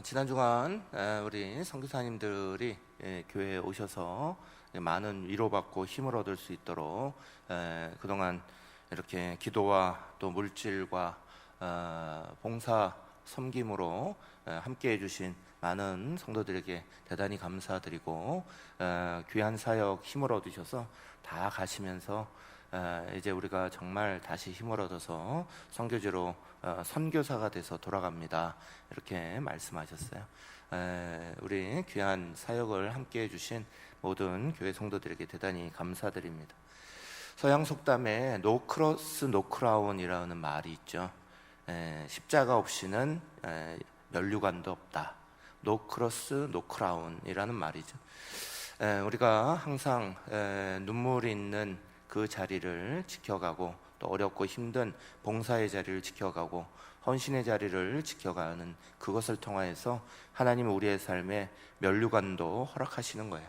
지난 주간 우리 선교사님들이 교회에 오셔서 많은 위로받고 힘을 얻을 수 있도록 그동안 이렇게 기도와 또 물질과 봉사 섬김으로 함께 해주신 많은 성도들에게 대단히 감사드리고, 귀한 사역 힘을 얻으셔서 다 가시면서 이제 우리가 정말 다시 힘을 얻어서 선교지로 선교사가 돼서 돌아갑니다, 이렇게 말씀하셨어요. 우리 귀한 사역을 함께 해주신 모든 교회 성도들에게 대단히 감사드립니다. 서양 속담에 No cross, no crown이라는 말이 있죠. 십자가 없이는 면류관도 없다. No cross, no crown이라는 말이죠. 우리가 항상 눈물이 있는 그 자리를 지켜가고, 또 어렵고 힘든 봉사의 자리를 지켜가고, 헌신의 자리를 지켜가는 그것을 통하여서 하나님은 우리의 삶에 면류관도 허락하시는 거예요.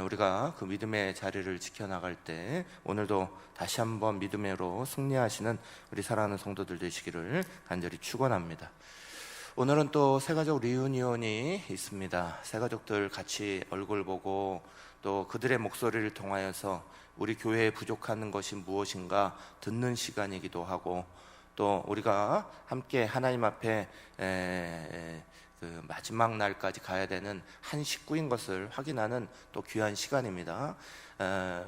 우리가 그 믿음의 자리를 지켜나갈 때 오늘도 다시 한번 믿음으로 승리하시는 우리 사랑하는 성도들 되시기를 간절히 축원합니다. 오늘은 또 새가족 리유니온이 있습니다. 새가족들 같이 얼굴 보고, 또 그들의 목소리를 통하여서 우리 교회에 부족한 것이 무엇인가 듣는 시간이기도 하고, 또 우리가 함께 하나님 앞에 그 마지막 날까지 가야 되는 한 식구인 것을 확인하는 또 귀한 시간입니다.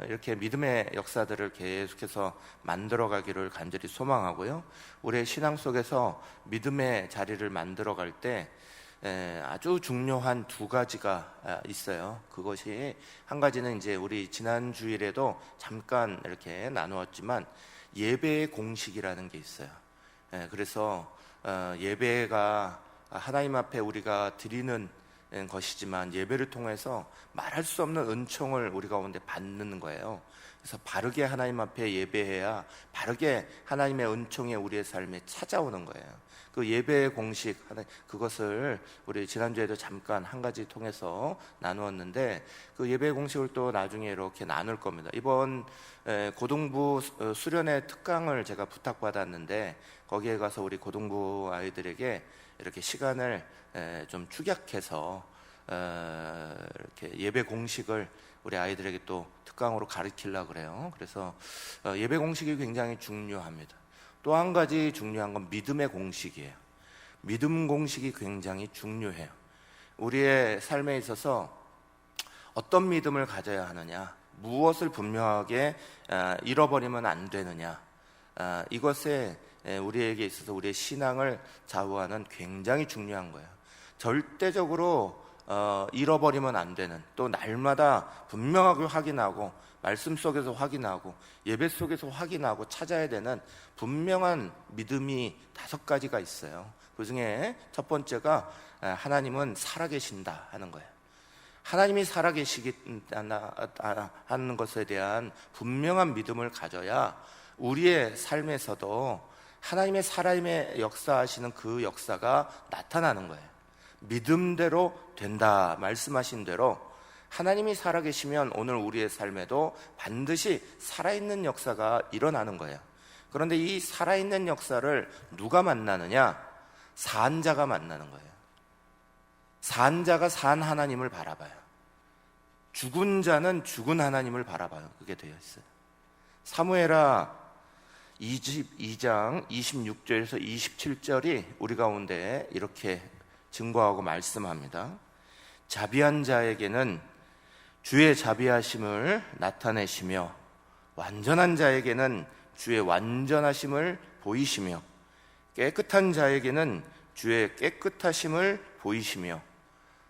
이렇게 믿음의 역사들을 계속해서 만들어가기를 간절히 소망하고요. 우리의 신앙 속에서 믿음의 자리를 만들어갈 때 아주 중요한 두 가지가 있어요. 그것이 한 가지는 이제 우리 지난 주일에도 잠깐 이렇게 나누었지만 예배의 공식이라는 게 있어요. 그래서 예배가 하나님 앞에 우리가 드리는 것이지만 예배를 통해서 말할 수 없는 은총을 우리 가운데 받는 거예요. 그래서 바르게 하나님 앞에 예배해야 바르게 하나님의 은총이 우리의 삶에 찾아오는 거예요. 그 예배의 공식, 그것을 우리 지난주에도 잠깐 한 가지 통해서 나누었는데, 그 예배의 공식을 또 나중에 이렇게 나눌 겁니다. 이번 고등부 수련회 특강을 제가 부탁받았는데, 거기에 가서 우리 고등부 아이들에게 이렇게 시간을 좀 축약해서 이렇게 예배 공식을 우리 아이들에게 또 특강으로 가르치려고 그래요. 그래서 예배 공식이 굉장히 중요합니다. 또 한 가지 중요한 건 믿음의 공식이에요. 믿음 공식이 굉장히 중요해요. 우리의 삶에 있어서 어떤 믿음을 가져야 하느냐, 무엇을 분명하게 잃어버리면 안 되느냐, 이것에 우리에게 있어서 우리의 신앙을 좌우하는 굉장히 중요한 거예요. 절대적으로 잃어버리면 안 되는, 또 날마다 분명하게 확인하고, 말씀 속에서 확인하고, 예배 속에서 확인하고 찾아야 되는 분명한 믿음이 5가지가 있어요. 그 중에 첫 번째가 하나님은 살아계신다 하는 거예요. 하나님이 살아계시다는 것에 대한 분명한 믿음을 가져야 우리의 삶에서도 하나님의 살아임의 역사하시는 그 역사가 나타나는 거예요. 믿음대로 된다 말씀하신 대로 하나님이 살아계시면 오늘 우리의 삶에도 반드시 살아있는 역사가 일어나는 거예요. 그런데 이 살아있는 역사를 누가 만나느냐? 산 자가 만나는 거예요. 산 자가 산 하나님을 바라봐요. 죽은 자는 죽은 하나님을 바라봐요. 그게 되어 있어요. 사무엘하 22장 26절에서 27절이 우리 가운데 이렇게 증거하고 말씀합니다. 자비한 자에게는 주의 자비하심을 나타내시며, 완전한 자에게는 주의 완전하심을 보이시며, 깨끗한 자에게는 주의 깨끗하심을 보이시며,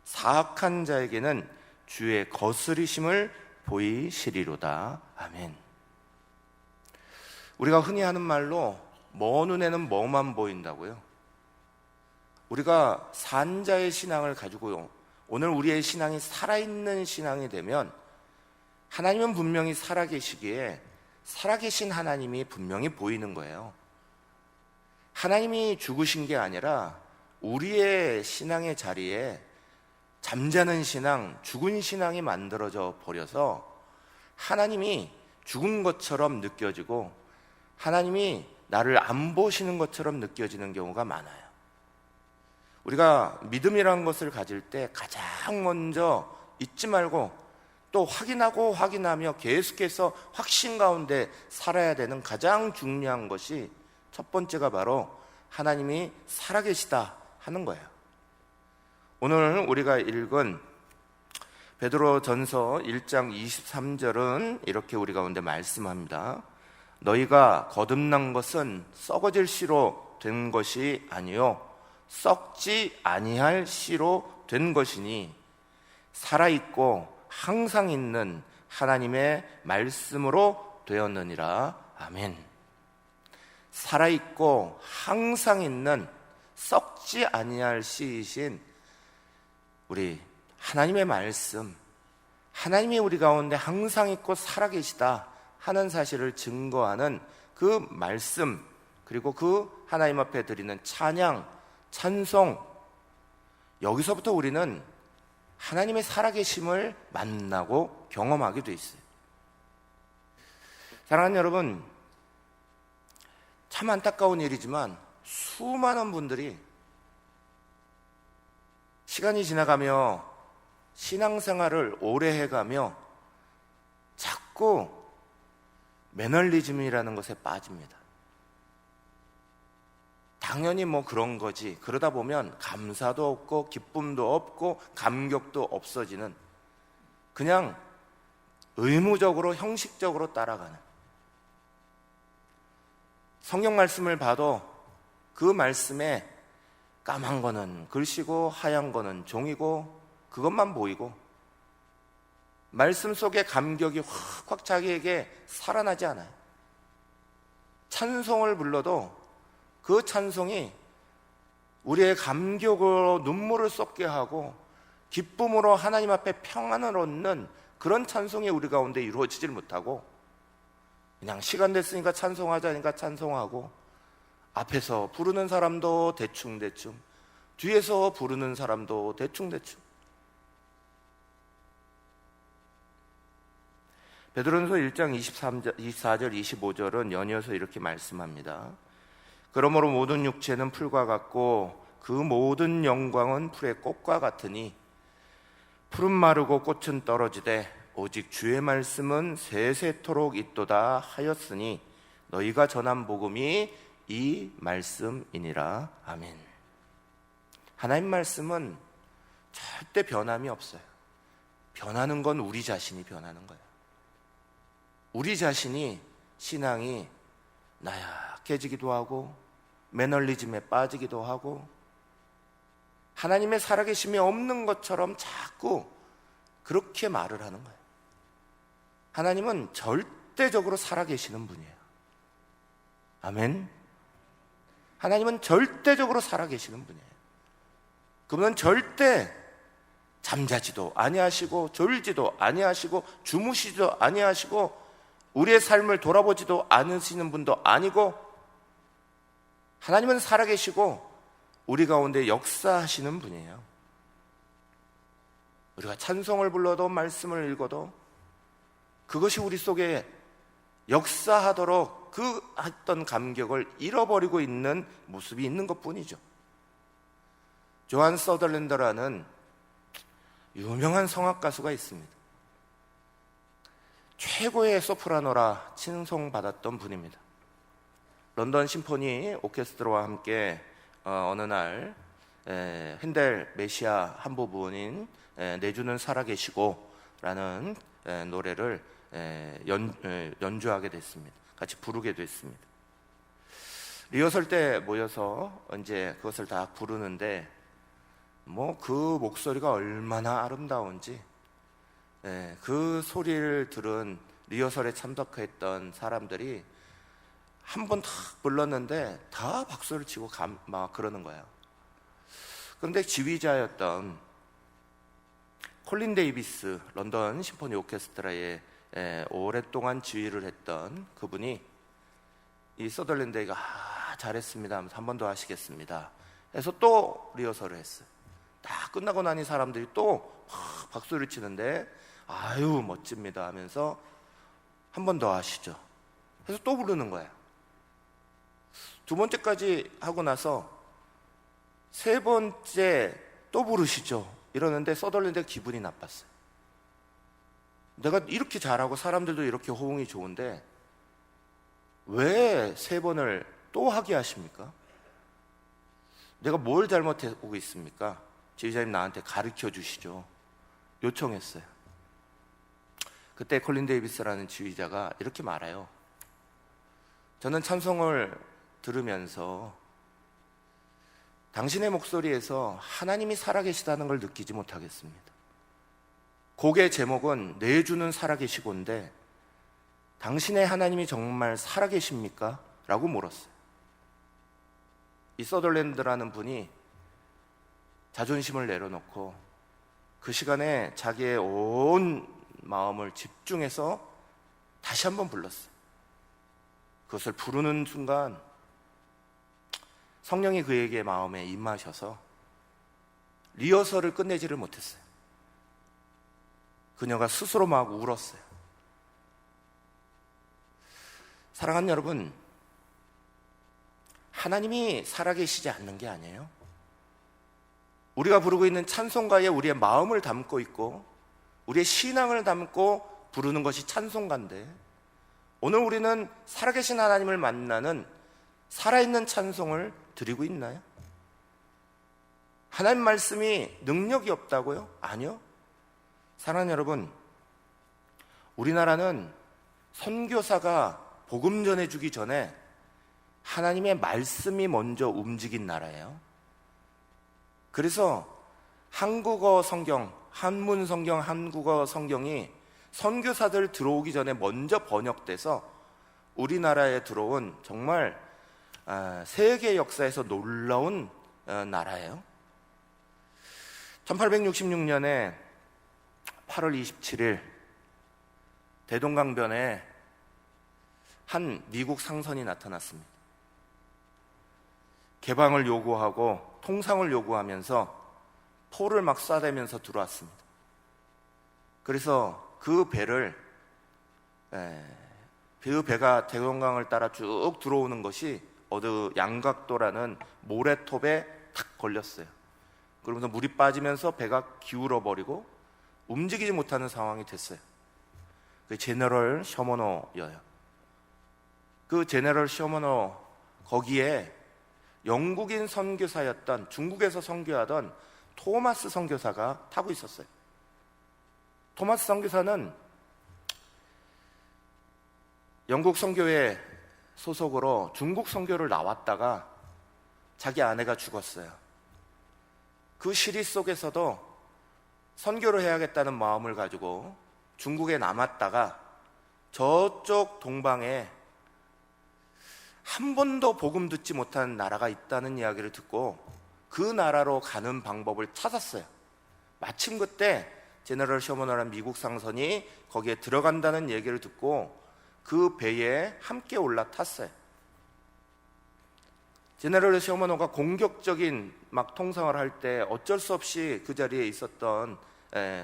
사악한 자에게는 주의 거스리심을 보이시리로다. 아멘. 우리가 흔히 하는 말로 먼 눈에는 뭐만 보인다고요. 우리가 산자의 신앙을 가지고요, 오늘 우리의 신앙이 살아있는 신앙이 되면 하나님은 분명히 살아계시기에 살아계신 하나님이 분명히 보이는 거예요. 하나님이 죽으신 게 아니라 우리의 신앙의 자리에 잠자는 신앙, 죽은 신앙이 만들어져 버려서 하나님이 죽은 것처럼 느껴지고 하나님이 나를 안 보시는 것처럼 느껴지는 경우가 많아요. 우리가 믿음이라는 것을 가질 때 가장 먼저 잊지 말고 또 확인하고 확인하며 계속해서 확신 가운데 살아야 되는 가장 중요한 것이 첫 번째가 바로 하나님이 살아계시다 하는 거예요. 오늘 우리가 읽은 베드로전서 1장 23절은 이렇게 우리 가운데 말씀합니다. 너희가 거듭난 것은 썩어질 씨로 된 것이 아니요 썩지 아니할 씨로 된 것이니 살아있고 항상 있는 하나님의 말씀으로 되었느니라. 아멘. 살아있고 항상 있는 썩지 아니할 씨이신 우리 하나님의 말씀, 하나님이 우리 가운데 항상 있고 살아계시다 하는 사실을 증거하는 그 말씀, 그리고 그 하나님 앞에 드리는 찬양, 찬송, 여기서부터 우리는 하나님의 살아계심을 만나고 경험하게 돼 있어요. 사랑하는 여러분, 참 안타까운 일이지만 수많은 분들이 시간이 지나가며 신앙생활을 오래 해가며 자꾸 매너리즘이라는 것에 빠집니다. 당연히 뭐 그런 거지. 그러다 보면 감사도 없고 기쁨도 없고 감격도 없어지는, 그냥 의무적으로 형식적으로 따라가는, 성경 말씀을 봐도 그 말씀에 까만 거는 글씨고 하얀 거는 종이고 그것만 보이고 말씀 속에 감격이 확확 자기에게 살아나지 않아요. 찬송을 불러도 그 찬송이 우리의 감격으로 눈물을 쏟게 하고 기쁨으로 하나님 앞에 평안을 얻는 그런 찬송이 우리 가운데 이루어지질 못하고 그냥 시간 됐으니까 찬송하자니까 찬송하고 앞에서 부르는 사람도 대충대충 뒤에서 부르는 사람도 대충대충. 베드로전서 1장 24절 25절은 연이어서 이렇게 말씀합니다. 그러므로 모든 육체는 풀과 같고 그 모든 영광은 풀의 꽃과 같으니 풀은 마르고 꽃은 떨어지되 오직 주의 말씀은 세세토록 있도다 하였으니 너희가 전한 복음이 이 말씀이니라. 아멘. 하나님 말씀은 절대 변함이 없어요. 변하는 건 우리 자신이 변하는 거예요. 우리 자신이 신앙이 나약해지기도 하고 매너리즘에 빠지기도 하고 하나님의 살아계심이 없는 것처럼 자꾸 그렇게 말을 하는 거예요. 하나님은 절대적으로 살아계시는 분이에요. 아멘. 하나님은 절대적으로 살아계시는 분이에요. 그분은 절대 잠자지도 아니하시고 졸지도 아니하시고 주무시지도 아니하시고 우리의 삶을 돌아보지도 않으시는 분도 아니고 하나님은 살아계시고 우리 가운데 역사하시는 분이에요. 우리가 찬송을 불러도 말씀을 읽어도 그것이 우리 속에 역사하도록 그 어떤 감격을 잃어버리고 있는 모습이 있는 것뿐이죠. 조한 서덜랜드라는 유명한 성악 가수가 있습니다. 최고의 소프라노라 칭송받았던 분입니다. 런던 심포니 오케스트라와 함께 어느 날 핸델 메시아 한 부분인 내주는 살아계시고 라는 노래를 연주하게 됐습니다. 같이 부르게 됐습니다. 리허설 때 모여서 이제 그것을 다 부르는데 뭐 그 목소리가 얼마나 아름다운지 그 소리를 들은 리허설에 참석했던 사람들이 한 번 탁 불렀는데 다 박수를 치고 막 그러는 거예요. 그런데 지휘자였던 콜린 데이비스 런던 심포니 오케스트라에 오랫동안 지휘를 했던 그분이 이 서덜랜드가 잘했습니다 하면서 한 번 더 하시겠습니다 해서 또 리허설을 했어요. 다 끝나고 나니 사람들이 또 박수를 치는데 아유 멋집니다 하면서 한 번 더 하시죠 해서 또 부르는 거예요. 두 번째까지 하고 나서 세 번째 또 부르시죠. 이러는데 서덜랜드가 기분이 나빴어요. 내가 이렇게 잘하고 사람들도 이렇게 호응이 좋은데 왜 세 번을 또 하게 하십니까? 내가 뭘 잘못하고 있습니까? 지휘자님 나한테 가르쳐 주시죠. 요청했어요. 그때 콜린 데이비스라는 지휘자가 이렇게 말해요. 저는 찬송을 들으면서 당신의 목소리에서 하나님이 살아계시다는 걸 느끼지 못하겠습니다. 곡의 제목은 내주는 살아계시고인데 당신의 하나님이 정말 살아계십니까? 라고 물었어요. 이 서덜랜드라는 분이 자존심을 내려놓고 그 시간에 자기의 온 마음을 집중해서 다시 한번 불렀어요. 그것을 부르는 순간 성령이 그에게 마음에 임하셔서 리허설을 끝내지를 못했어요. 그녀가 스스로 막 울었어요. 사랑하는 여러분, 하나님이 살아계시지 않는 게 아니에요. 우리가 부르고 있는 찬송가에 우리의 마음을 담고 있고 우리의 신앙을 담고 부르는 것이 찬송가인데, 오늘 우리는 살아계신 하나님을 만나는 살아있는 찬송을 드리고 있나요? 하나님 말씀이 능력이 없다고요? 아니요. 사랑하는 여러분, 우리나라는 선교사가 복음 전해주기 전에 하나님의 말씀이 먼저 움직인 나라예요. 그래서 한국어 성경, 한문 성경, 한국어 성경이 선교사들 들어오기 전에 먼저 번역돼서 우리나라에 들어온 정말 세계 역사에서 놀라운 나라예요. 1866년에 8월 27일 대동강변에 한 미국 상선이 나타났습니다. 개방을 요구하고 통상을 요구하면서 포를 막 쏴대면서 들어왔습니다. 그래서 그 배가 대동강을 따라 쭉 들어오는 것이 어느 양각도라는 모래톱에 탁 걸렸어요. 그러면서 물이 빠지면서 배가 기울어 버리고 움직이지 못하는 상황이 됐어요. 그 제너럴 셔머너예요. 그 제너럴 셔머너, 거기에 영국인 선교사였던, 중국에서 선교하던 토마스 선교사가 타고 있었어요. 토마스 선교사는 영국 선교회 소속으로 중국 선교를 나왔다가 자기 아내가 죽었어요. 그 시리 속에서도 선교를 해야겠다는 마음을 가지고 중국에 남았다가 저쪽 동방에 한 번도 복음 듣지 못한 나라가 있다는 이야기를 듣고 그 나라로 가는 방법을 찾았어요. 마침 그때 제너럴 셔머너라는 미국 상선이 거기에 들어간다는 얘기를 듣고 그 배에 함께 올라탔어요. 제너럴 셔머너가 공격적인 막 통상을 할 때 어쩔 수 없이 그 자리에 있었던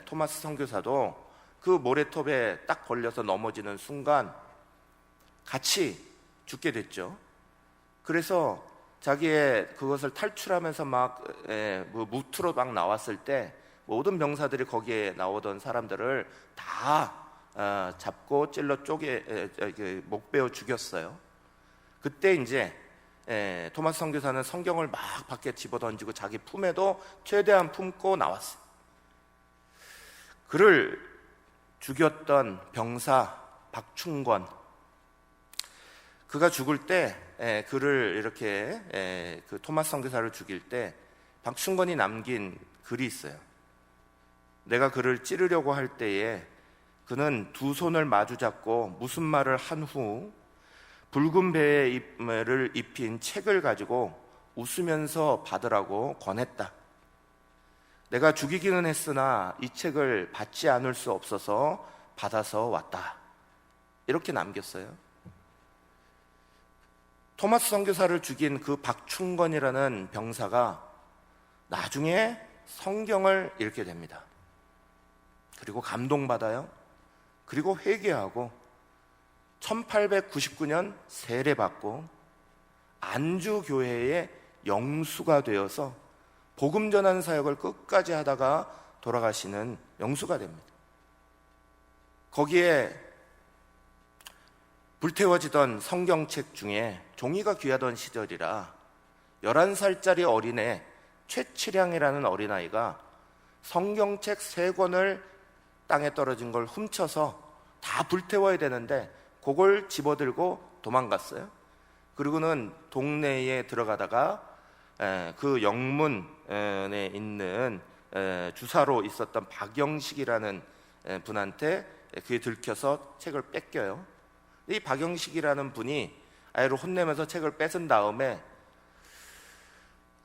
토마스 선교사도 그 모래톱에 딱 걸려서 넘어지는 순간 같이 죽게 됐죠. 그래서 자기의 그것을 탈출하면서 막 무트로 막 나왔을 때 모든 병사들이 거기에 나오던 사람들을 다 잡고 찔러 목 베어 죽였어요. 그때 이제 토마스 선교사는 성경을 막 밖에 집어던지고 자기 품에도 최대한 품고 나왔어요. 그를 죽였던 병사 박충권, 그가 죽을 때 그를 이렇게 그 토마스 선교사를 죽일 때 박충권이 남긴 글이 있어요. 내가 그를 찌르려고 할 때에 그는 두 손을 마주 잡고 무슨 말을 한 후 붉은 배를 입힌 책을 가지고 웃으면서 받으라고 권했다. 내가 죽이기는 했으나 이 책을 받지 않을 수 없어서 받아서 왔다. 이렇게 남겼어요. 토마스 선교사를 죽인 그 박충건이라는 병사가 나중에 성경을 읽게 됩니다. 그리고 감동받아요. 그리고 회개하고 1899년 세례받고 안주교회의 영수가 되어서 복음 전하는 사역을 끝까지 하다가 돌아가시는 영수가 됩니다. 거기에 불태워지던 성경책 중에 종이가 귀하던 시절이라 11살짜리 어린애 최치량이라는 어린아이가 성경책 3권을 땅에 떨어진 걸 훔쳐서 다 불태워야 되는데 그걸 집어들고 도망갔어요. 그리고는 동네에 들어가다가 그 영문에 있는 주사로 있었던 박영식이라는 분한테 그게 들켜서 책을 뺏겨요. 이 박영식이라는 분이 아이를 혼내면서 책을 뺏은 다음에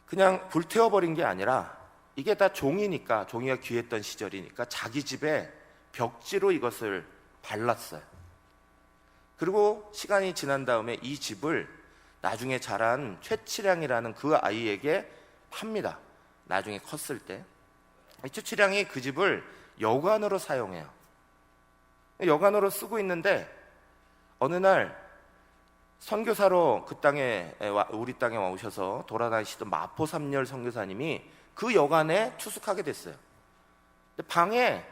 그냥 불태워버린 게 아니라 이게 다 종이니까, 종이가 귀했던 시절이니까 자기 집에 벽지로 이것을 발랐어요. 그리고 시간이 지난 다음에 이 집을 나중에 자란 최치량이라는 그 아이에게 팝니다. 나중에 컸을 때 최치량이 그 집을 여관으로 사용해요. 여관으로 쓰고 있는데 어느 날 선교사로 우리 땅에 오셔서 돌아다니시던 마포삼열 선교사님이 그 여관에 투숙하게 됐어요. 근데 방에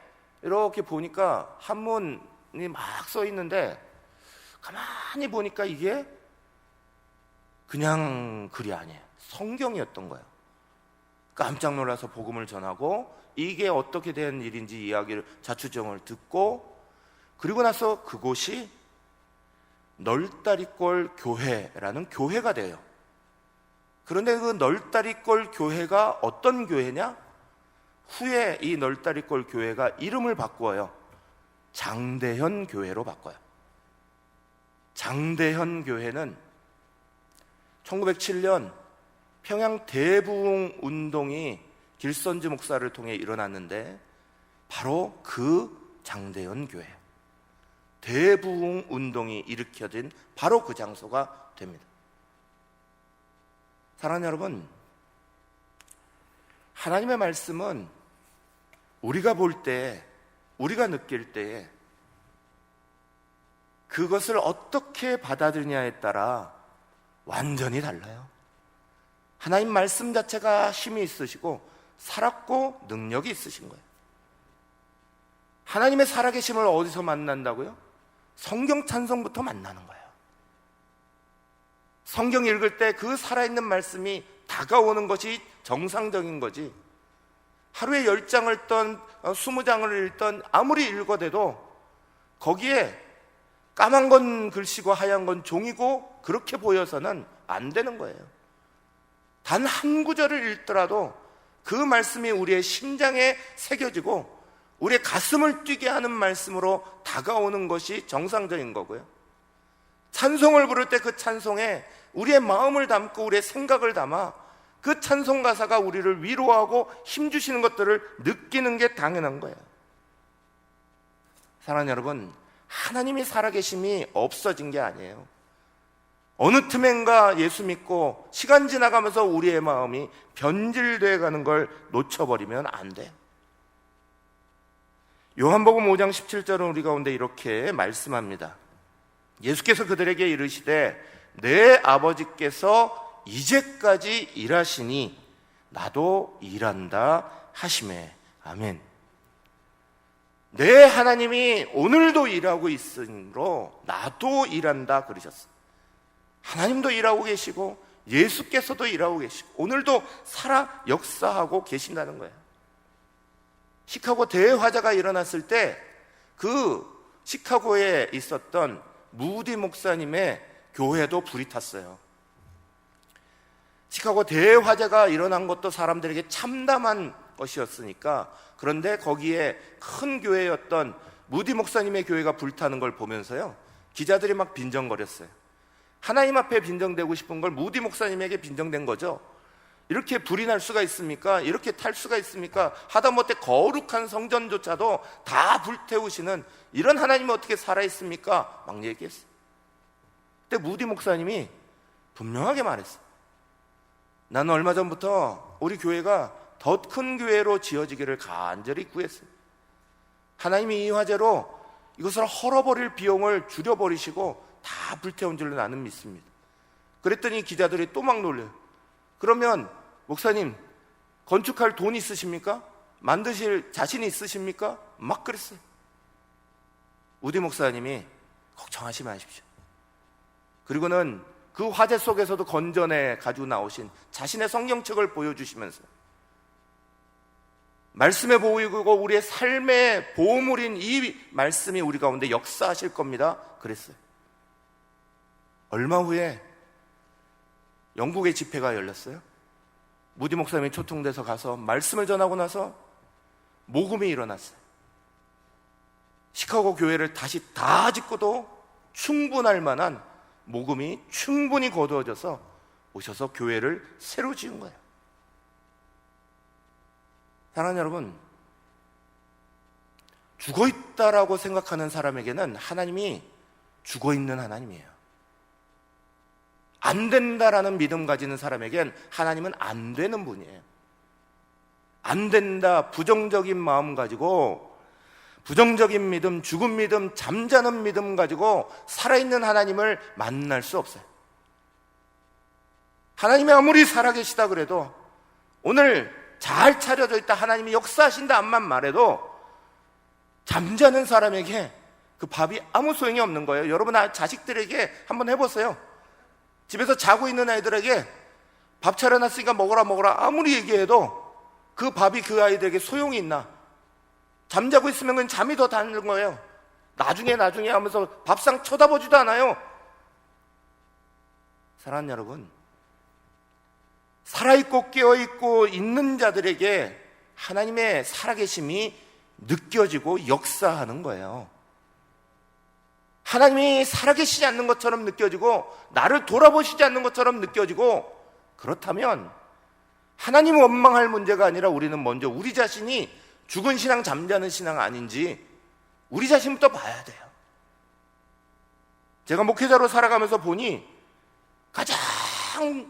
이렇게 보니까 한문이 막 써 있는데 가만히 보니까 이게 그냥 글이 아니에요. 성경이었던 거예요. 깜짝 놀라서 복음을 전하고 이게 어떻게 된 일인지 이야기를 자초지종을 듣고, 그리고 나서 그곳이 널다리꼴 교회라는 교회가 돼요. 그런데 그 널다리꼴 교회가 어떤 교회냐? 후에 이 널다리꼴 교회가 이름을 바꾸어요. 장대현 교회로 바꿔요. 장대현 교회는 1907년 평양 대부흥 운동이 길선지 목사를 통해 일어났는데 바로 그 장대현 교회예요. 대부흥 운동이 일으켜진 바로 그 장소가 됩니다. 사랑하는 여러분, 하나님의 말씀은 우리가 볼 때, 우리가 느낄 때에 그것을 어떻게 받아들이냐에 따라 완전히 달라요. 하나님 말씀 자체가 힘이 있으시고 살았고 능력이 있으신 거예요. 하나님의 살아계심을 어디서 만난다고요? 성경 찬송부터 만나는 거예요. 성경 읽을 때 그 살아있는 말씀이 다가오는 것이 정상적인 거지, 하루에 10장을 읽던 20장을 읽던 아무리 읽어대도 거기에 까만 건 글씨고 하얀 건 종이고 그렇게 보여서는 안 되는 거예요. 단 한 구절을 읽더라도 그 말씀이 우리의 심장에 새겨지고 우리의 가슴을 뛰게 하는 말씀으로 다가오는 것이 정상적인 거고요. 찬송을 부를 때 그 찬송에 우리의 마음을 담고 우리의 생각을 담아 그 찬송 가사가 우리를 위로하고 힘주시는 것들을 느끼는 게 당연한 거예요. 사랑하는 여러분, 하나님이 살아계심이 없어진 게 아니에요. 어느 틈엔가 예수 믿고 시간 지나가면서 우리의 마음이 변질되어 가는 걸 놓쳐버리면 안 돼요. 요한복음 5장 17절은 우리 가운데 이렇게 말씀합니다. 예수께서 그들에게 이르시되 내 아버지께서 이제까지 일하시니 나도 일한다 하시매. 아멘. 내 하나님이 오늘도 일하고 있으므로 나도 일한다 그러셨어요. 하나님도 일하고 계시고 예수께서도 일하고 계시고 오늘도 살아 역사하고 계신다는 거예요. 시카고 대화재가 일어났을 때 그 시카고에 있었던 무디 목사님의 교회도 불이 탔어요. 시카고 대화재가 일어난 것도 사람들에게 참담한 것이었으니까, 그런데 거기에 큰 교회였던 무디 목사님의 교회가 불타는 걸 보면서요, 기자들이 막 빈정거렸어요. 하나님 앞에 빈정되고 싶은 걸 무디 목사님에게 빈정된 거죠. 이렇게 불이 날 수가 있습니까? 이렇게 탈 수가 있습니까? 하다못해 거룩한 성전조차도 다 불태우시는 이런 하나님이 어떻게 살아있습니까? 막 얘기했어요. 그때 무디 목사님이 분명하게 말했어요. 나는 얼마 전부터 우리 교회가 더 큰 교회로 지어지기를 간절히 구했어요. 하나님이 이 화재로 이것을 헐어버릴 비용을 줄여버리시고 다 불태운 줄로 나는 믿습니다. 그랬더니 기자들이 또 막 놀려요. 그러면 목사님, 건축할 돈 있으십니까? 만드실 자신이 있으십니까? 막 그랬어요. 우디 목사님이 걱정하지 마십시오. 그리고는 그 화재 속에서도 건전해 가지고 나오신 자신의 성경책을 보여주시면서 말씀에 보이고 우리의 삶의 보호물인 이 말씀이 우리 가운데 역사하실 겁니다. 그랬어요. 얼마 후에 영국의 집회가 열렸어요. 무디 목사님이 초청돼서 가서 말씀을 전하고 나서 모금이 일어났어요. 시카고 교회를 다시 다 짓고도 충분할 만한 모금이 충분히 거두어져서 오셔서 교회를 새로 지은 거예요. 사랑하는 여러분, 죽어있다라고 생각하는 사람에게는 하나님이 죽어있는 하나님이에요. 안 된다라는 믿음 가지는 사람에겐 하나님은 안 되는 분이에요. 안 된다, 부정적인 마음 가지고, 부정적인 믿음, 죽은 믿음, 잠자는 믿음 가지고 살아있는 하나님을 만날 수 없어요. 하나님이 아무리 살아계시다 그래도, 오늘 잘 차려져 있다, 하나님이 역사하신다 암만 말해도 잠자는 사람에게 그 밥이 아무 소용이 없는 거예요. 여러분 자식들에게 한번 해보세요. 집에서 자고 있는 아이들에게 밥 차려놨으니까 먹어라 아무리 얘기해도 그 밥이 그 아이들에게 소용이 있나? 잠자고 있으면 그냥 잠이 더 닿는 거예요. 나중에 하면서 밥상 쳐다보지도 않아요. 사랑하는 여러분, 살아있고 깨어있고 있는 자들에게 하나님의 살아계심이 느껴지고 역사하는 거예요. 하나님이 살아계시지 않는 것처럼 느껴지고 나를 돌아보시지 않는 것처럼 느껴지고, 그렇다면 하나님을 원망할 문제가 아니라 우리는 먼저 우리 자신이 죽은 신앙, 잠자는 신앙 아닌지 우리 자신부터 봐야 돼요. 제가 목회자로 살아가면서 보니 가장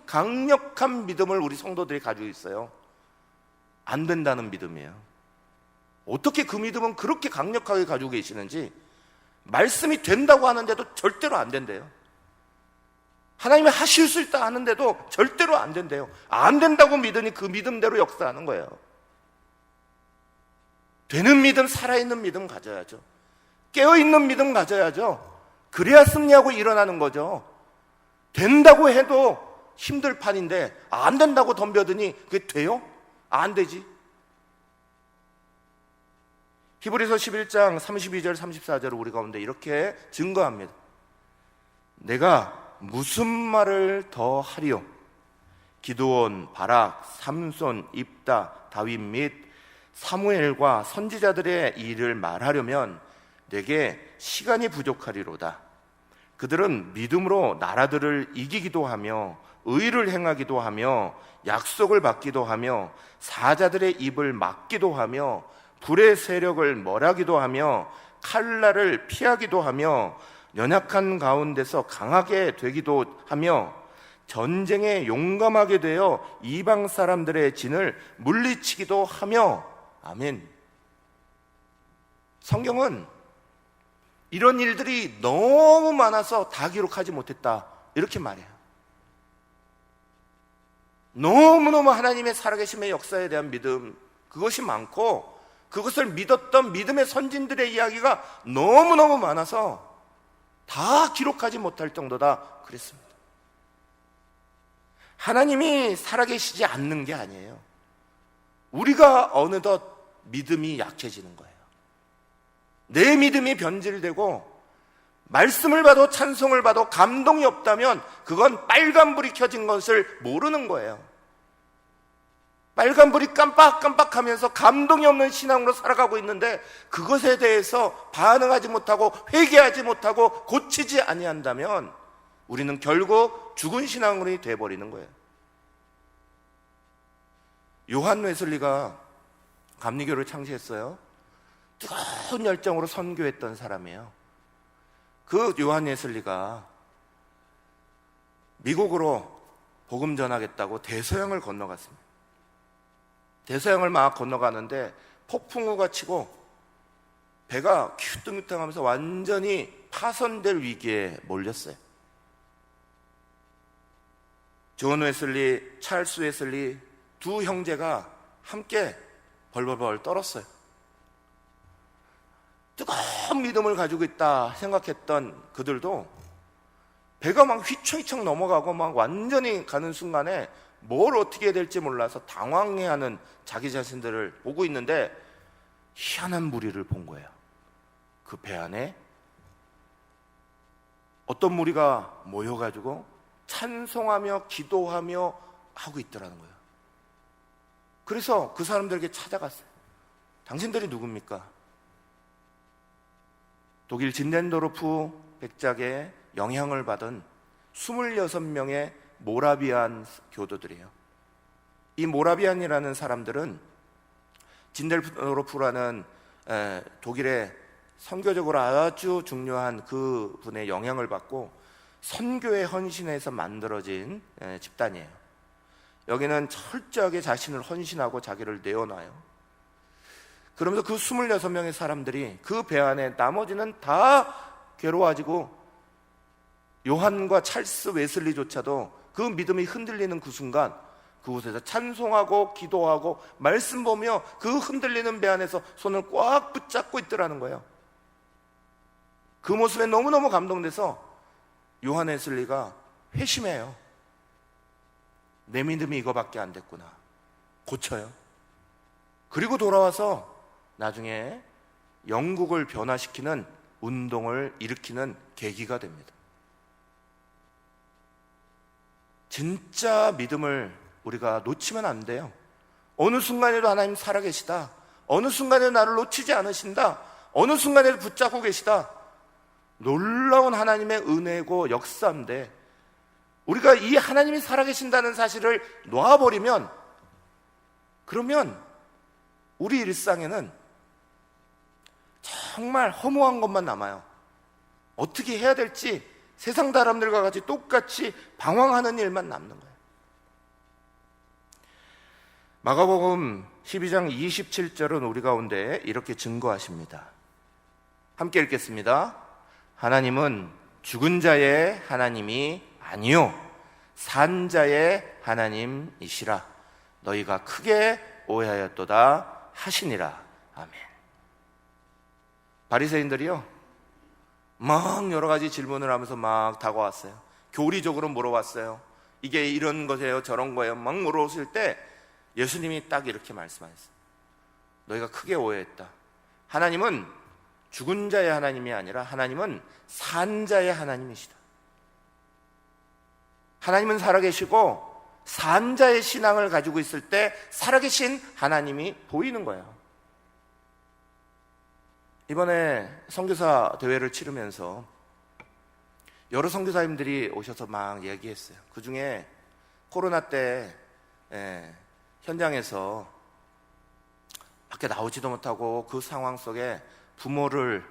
강력한 믿음을 우리 성도들이 가지고 있어요. 안 된다는 믿음이에요. 어떻게 그 믿음은 그렇게 강력하게 가지고 계시는지. 말씀이 된다고 하는데도 절대로 안 된대요. 하나님이 하실 수 있다 하는데도 절대로 안 된대요. 안 된다고 믿으니 그 믿음대로 역사하는 거예요. 되는 믿음, 살아있는 믿음 가져야죠. 깨어있는 믿음 가져야죠. 그래야 승리하고 일어나는 거죠. 된다고 해도 힘들 판인데 안 된다고 덤벼드니 그게 돼요? 안 되지. 히브리서 11장 32절 34절을 우리 가운데 이렇게 증거합니다. 내가 무슨 말을 더 하리요? 기드온, 바락, 삼손, 입다, 다윗 및 사무엘과 선지자들의 일을 말하려면 내게 시간이 부족하리로다. 그들은 믿음으로 나라들을 이기기도 하며 의를 행하기도 하며 약속을 받기도 하며 사자들의 입을 막기도 하며 불의 세력을 멸하기도 하며 칼날을 피하기도 하며 연약한 가운데서 강하게 되기도 하며 전쟁에 용감하게 되어 이방 사람들의 진을 물리치기도 하며. 아멘. 성경은 이런 일들이 너무 많아서 다 기록하지 못했다 이렇게 말해요. 너무너무 하나님의 살아계심의 역사에 대한 믿음, 그것이 많고 그것을 믿었던 믿음의 선진들의 이야기가 너무너무 많아서 다 기록하지 못할 정도다 그랬습니다. 하나님이 살아계시지 않는 게 아니에요. 우리가 어느덧 믿음이 약해지는 거예요. 내 믿음이 변질되고 말씀을 봐도 찬송을 봐도 감동이 없다면 그건 빨간불이 켜진 것을 모르는 거예요. 빨간불이 깜빡깜빡하면서 감동이 없는 신앙으로 살아가고 있는데 그것에 대해서 반응하지 못하고 회개하지 못하고 고치지 아니한다면 우리는 결국 죽은 신앙으로 돼버리는 거예요. 요한 웨슬리가 감리교를 창시했어요. 뜨거운 열정으로 선교했던 사람이에요. 그 요한 웨슬리가 미국으로 복음 전하겠다고 대서양을 건너갔습니다. 대서양을 막 건너가는데 폭풍우가 치고 배가 큐뚱큐뚱하면서 완전히 파손될 위기에 몰렸어요. 존 웨슬리, 찰스 웨슬리 두 형제가 함께 벌벌벌 떨었어요. 뜨거운 믿음을 가지고 있다 생각했던 그들도 배가 막 휘청휘청 넘어가고 막 완전히 가는 순간에 뭘 어떻게 해야 될지 몰라서 당황해하는 자기 자신들을 보고 있는데 희한한 무리를 본 거예요. 그 배 안에 어떤 무리가 모여가지고 찬송하며 기도하며 하고 있더라는 거예요. 그래서 그 사람들에게 찾아갔어요. 당신들이 누굽니까? 독일 진덴도르프 백작의 영향을 받은 26명의 모라비안 교도들이에요. 이 모라비안이라는 사람들은 진덴도르프라는 독일의 선교적으로 아주 중요한 그 분의 영향을 받고 선교에 헌신해서 만들어진 집단이에요. 여기는 철저하게 자신을 헌신하고 자기를 내어놔요. 그러면서 그 26명의 사람들이 그 배 안에 나머지는 다 괴로워지고 요한과 찰스 웨슬리조차도 그 믿음이 흔들리는 그 순간 그곳에서 찬송하고 기도하고 말씀 보며 그 흔들리는 배 안에서 손을 꽉 붙잡고 있더라는 거예요. 그 모습에 너무너무 감동돼서 요한 웨슬리가 회심해요. 내 믿음이 이거밖에 안 됐구나. 고쳐요. 그리고 돌아와서 나중에 영국을 변화시키는 운동을 일으키는 계기가 됩니다. 진짜 믿음을 우리가 놓치면 안 돼요. 어느 순간에도 하나님 살아계시다. 어느 순간에도 나를 놓치지 않으신다. 어느 순간에도 붙잡고 계시다. 놀라운 하나님의 은혜고 역사인데 우리가 이 하나님이 살아계신다는 사실을 놓아버리면 그러면 우리 일상에는 정말 허무한 것만 남아요. 어떻게 해야 될지 세상 사람들과 같이 똑같이 방황하는 일만 남는 거예요. 마가복음 12장 27절은 우리 가운데 이렇게 증거하십니다. 함께 읽겠습니다. 하나님은 죽은 자의 하나님이 아니요 산 자의 하나님이시라. 너희가 크게 오해하였도다 하시니라. 아멘. 바리새인들이요 막 여러 가지 질문을 하면서 막 다가왔어요. 교리적으로 물어봤어요. 이게 이런 거예요 저런 거예요 막 물어봤을 때 예수님이 딱 이렇게 말씀하셨어요. 너희가 크게 오해했다. 하나님은 죽은 자의 하나님이 아니라 하나님은 산 자의 하나님이시다. 하나님은 살아계시고 산 자의 신앙을 가지고 있을 때 살아계신 하나님이 보이는 거예요. 이번에 선교사 대회를 치르면서 여러 선교사님들이 오셔서 막 얘기했어요. 그 중에 코로나 때 현장에서 밖에 나오지도 못하고 그 상황 속에 부모를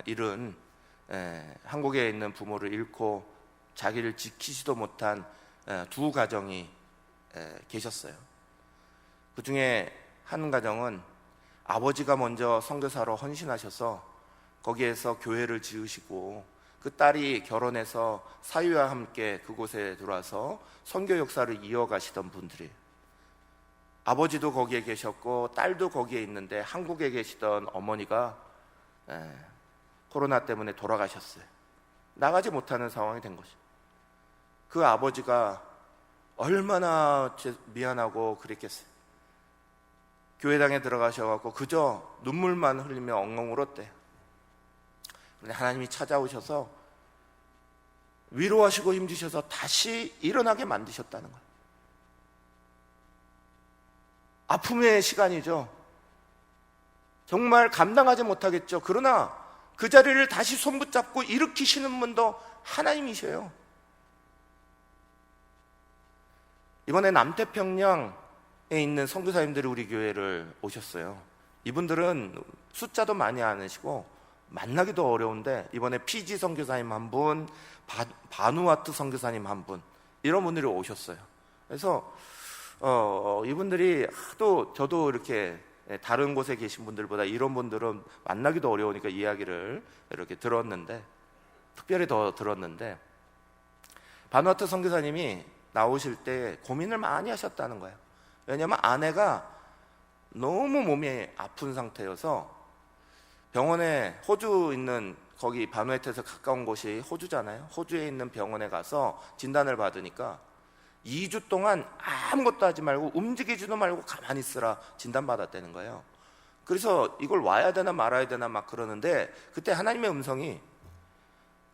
잃은 한국에 있는 부모를 잃고 자기를 지키지도 못한 두 가정이 계셨어요. 그 중에 한 가정은 아버지가 먼저 선교사로 헌신하셔서 거기에서 교회를 지으시고 그 딸이 결혼해서 사위와 함께 그곳에 들어와서 선교 역사를 이어가시던 분들이에요. 아버지도 거기에 계셨고 딸도 거기에 있는데 한국에 계시던 어머니가 코로나 때문에 돌아가셨어요. 나가지 못하는 상황이 된 거죠. 그 아버지가 얼마나 미안하고 그랬겠어요. 교회당에 들어가셔서 그저 눈물만 흘리며 엉엉 울었대요. 그런데 하나님이 찾아오셔서 위로하시고 힘주셔서 다시 일어나게 만드셨다는 거예요. 아픔의 시간이죠. 정말 감당하지 못하겠죠. 그러나 그 자리를 다시 손붙잡고 일으키시는 분도 하나님이셔요. 이번에 남태평양에 있는 선교사님들이 우리 교회를 오셨어요. 이분들은 숫자도 많이 않으시고 만나기도 어려운데 이번에 피지 선교사님 한 분, 바누아투 선교사님 한 분, 이런 분들이 오셨어요. 그래서 이분들이 하도 저도 이렇게 다른 곳에 계신 분들보다 이런 분들은 만나기도 어려우니까 이야기를 이렇게 들었는데, 특별히 더 들었는데, 바누아투 선교사님이 나오실 때 고민을 많이 하셨다는 거예요. 왜냐하면 아내가 너무 몸이 아픈 상태여서 병원에, 호주 있는 거기 바누아투에서 가까운 곳이 호주잖아요. 호주에 있는 병원에 가서 진단을 받으니까 2주 동안 아무것도 하지 말고 움직이지도 말고 가만히 있으라 진단받았다는 거예요. 그래서 이걸 와야 되나 말아야 되나 막 그러는데, 그때 하나님의 음성이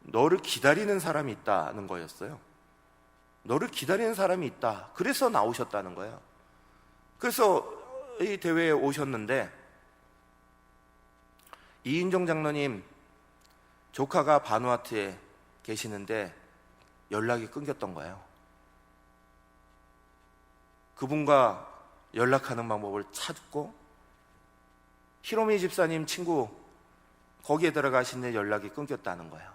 너를 기다리는 사람이 있다는 거였어요. 너를 기다리는 사람이 있다. 그래서 나오셨다는 거예요. 그래서 이 대회에 오셨는데, 이인종 장로님 조카가 바누아투에 계시는데 연락이 끊겼던 거예요. 그분과 연락하는 방법을 찾고, 히로미 집사님 친구 거기에 들어가시는데 연락이 끊겼다는 거예요.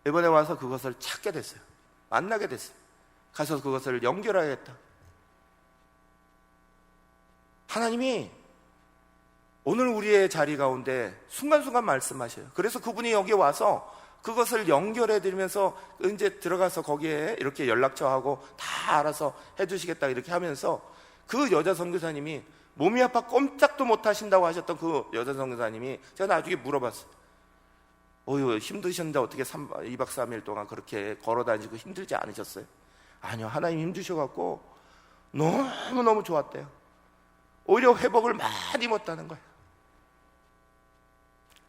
이번에 와서 그것을 찾게 됐어요. 만나게 됐어요. 가서 그것을 연결하겠다. 하나님이 오늘 우리의 자리 가운데 순간순간 말씀하셔요. 그래서 그분이 여기 와서 그것을 연결해 드리면서 이제 들어가서 거기에 이렇게 연락처하고 다 알아서 해주시겠다 이렇게 하면서, 그 여자 선교사님이 몸이 아파 꼼짝도 못 하신다고 하셨던 그 여자 선교사님이, 제가 나중에 물어봤어요. 어휴, 힘드셨는데 어떻게 2박 3일 동안 그렇게 걸어 다니시고 힘들지 않으셨어요? 아니요, 하나님 힘주셔갖고 너무너무 좋았대요. 오히려 회복을 많이 못하는 거예요.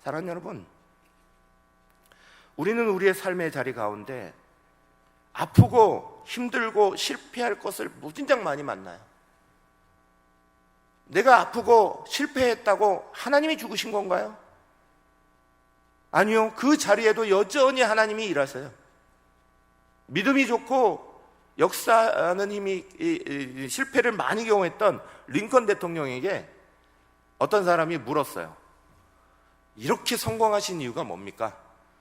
사랑하는 여러분, 우리는 우리의 삶의 자리 가운데 아프고 힘들고 실패할 것을 무진장 많이 만나요. 내가 아프고 실패했다고 하나님이 죽으신 건가요? 아니요, 그 자리에도 여전히 하나님이 일하세요. 믿음이 좋고 역사하는 힘이 실패를 많이 경험했던 링컨 대통령에게 어떤 사람이 물었어요. 이렇게 성공하신 이유가 뭡니까?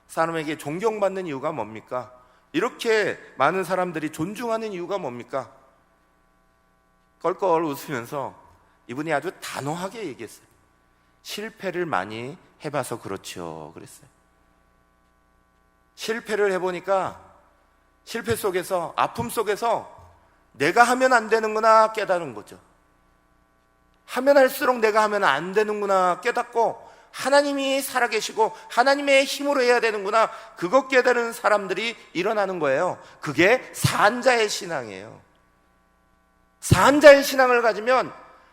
사람에게 존경받는 이유가 뭡니까? 이렇게 많은 사람들이 존중하는 이유가 뭡니까? 껄껄 웃으면서 이분이 아주 단호하게 얘기했어요. 실패를 많이 해봐서 그렇죠, 그랬어요. 실패를 해보니까 실패 속에서, 아픔 속에서 내가 하면 안 되는구나 깨달은 거죠. 하면 할수록 내가 하면 안 되는구나 깨닫고, 하나님이 살아계시고 하나님의 힘으로 해야 되는구나, 그것 깨달은 사람들이 일어나는 거예요. 그게 산자의 신앙이에요. 산자의 신앙을 가지면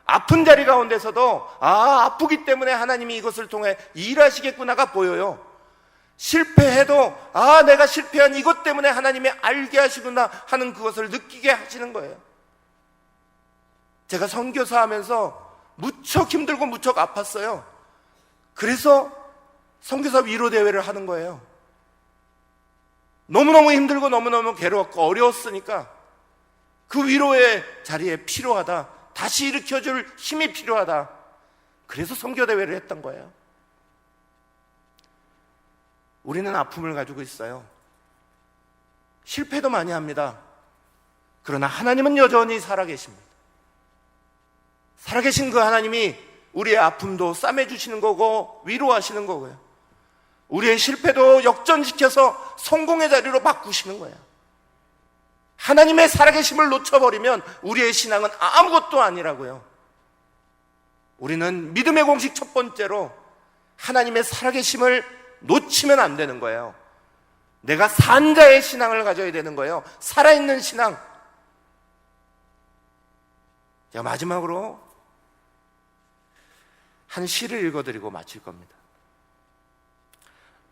아픈 자리 가운데서도 아프기 때문에 하나님이 이것을 통해 일하시겠구나가 보여요. 실패해도 내가 실패한 이것 때문에 하나님이 알게 하시구나 하는 그것을 느끼게 하시는 거예요. 제가 선교사 하면서 무척 힘들고 무척 아팠어요. 그래서 선교사 위로 대회를 하는 거예요. 너무너무 힘들고 너무너무 괴로웠고 어려웠으니까 그 위로의 자리에 필요하다, 다시 일으켜줄 힘이 필요하다. 그래서 선교대회를 했던 거예요. 우리는 아픔을 가지고 있어요. 실패도 많이 합니다. 그러나 하나님은 여전히 살아계십니다. 살아계신 그 하나님이 우리의 아픔도 싸매주시는 거고 위로하시는 거고요. 우리의 실패도 역전시켜서 성공의 자리로 바꾸시는 거예요. 하나님의 살아계심을 놓쳐버리면 우리의 신앙은 아무것도 아니라고요. 우리는 믿음의 공식 첫 번째로 하나님의 살아계심을 놓치면 안 되는 거예요. 내가 산자의 신앙을 가져야 되는 거예요. 살아있는 신앙. 제가 마지막으로 한 시를 읽어드리고 마칠 겁니다.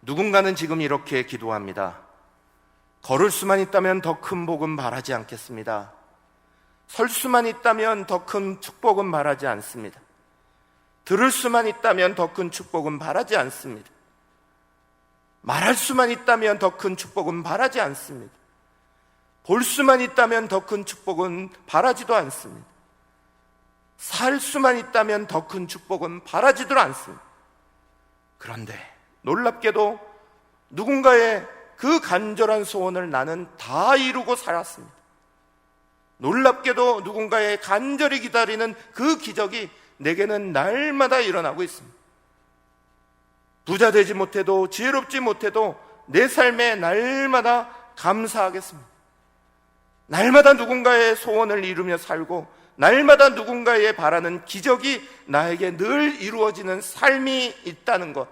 누군가는 지금 이렇게 기도합니다. 걸을 수만 있다면 더 큰 복은 바라지 않겠습니다. 설 수만 있다면 더 큰 축복은 바라지 않습니다. 들을 수만 있다면 더 큰 축복은 바라지 않습니다. 말할 수만 있다면 더 큰 축복은 바라지 않습니다. 볼 수만 있다면 더 큰 축복은 바라지도 않습니다. 살 수만 있다면 더 큰 축복은 바라지도 않습니다. 그런데 놀랍게도 누군가의 그 간절한 소원을 나는 다 이루고 살았습니다. 놀랍게도 누군가의 간절히 기다리는 그 기적이 내게는 날마다 일어나고 있습니다. 부자 되지 못해도, 지혜롭지 못해도 내 삶에 날마다 감사하겠습니다. 날마다 누군가의 소원을 이루며 살고 날마다 누군가의 바라는 기적이 나에게 늘 이루어지는 삶이 있다는 것,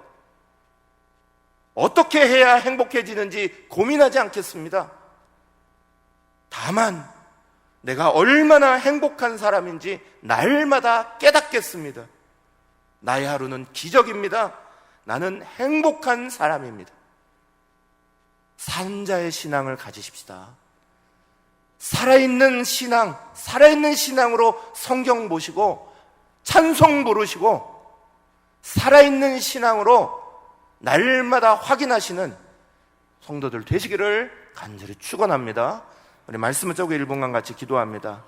어떻게 해야 행복해지는지 고민하지 않겠습니다. 다만 내가 얼마나 행복한 사람인지 날마다 깨닫겠습니다. 나의 하루는 기적입니다. 나는 행복한 사람입니다. 산자의 신앙을 가지십시다. 살아있는 신앙, 살아있는 신앙으로 성경 보시고 찬송 부르시고 살아있는 신앙으로 날마다 확인하시는 성도들 되시기를 간절히 축원합니다. 우리 말씀을 쪼개 1분간 같이 기도합니다.